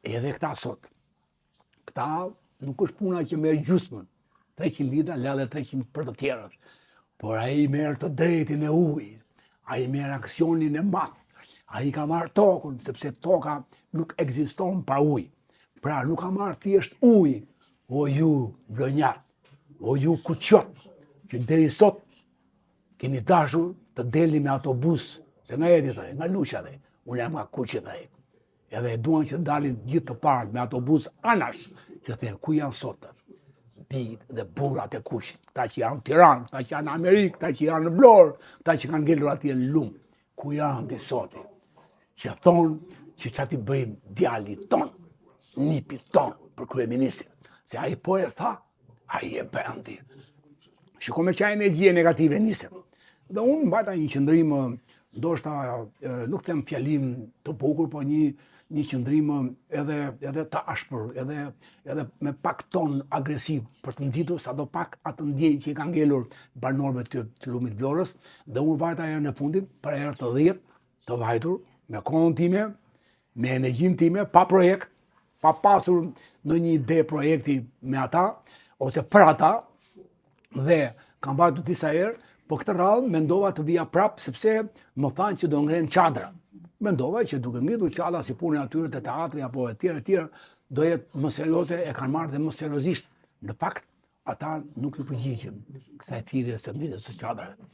Edhe këta sot. Këta nuk është puna që merr gjysmën. 300 litra, la dhe 300 për të tjerët. Por ai merr të drejtin e ujit. Ai merr aksionin e madh. Ai ka marrë tokën, sepse toka nuk ekziston pa ujë. Pra nuk ka marrë thjesht ujë. O ju vlonjat, o ju kuqot, që deri sot keni dashur të delni me autobus, se nga jeti thaj, nga Luqa dhe, unë jam nga Kuqi thaj. Edhe duan që dalin gjithë të parë me autobus anash, që thënë, ku janë sot? Bijt dhe burrat e Kuqit, ta që janë në Tiranë, ta që janë në Amerikë, ta që janë në Vlorë, ta që kanë ngelur atje në lumë. Ku janë të soti? Që thonë që që ti bëjmë djali ton, nipi ton për kryeministrin. Se ai po e tha, ai e bëndi. Shiko me çaj energjie negative nisem. Dhe unë mbajta një qëndrim, ndoshta nuk them fjalim të bukur, po një qëndrim edhe të ashpër, edhe me pak ton agresiv për të nxitur sado pak atë ndjenjë që i kanë ngelur banorëve të lumit Vlorës. Dhe unë vajta herën e fundit, për herë të 10, të vajtur, me kohën time, me energjinë time, pa projekt, pa pasur në një ide projekti me ata, ose për ata, dhe kam vajtur disa herë, po këtë radhë mendova të vija prap, sepse më thanë që do ngrenë çadra. Mendova që duke ngritur çadra si punën atyre të teatri apo e tjerë, do jetë më serioze, e kanë marrë dhe më seriozisht. Në fakt, ata nuk i përgjigjen kësaj thirrje së ngritjes së çadrave.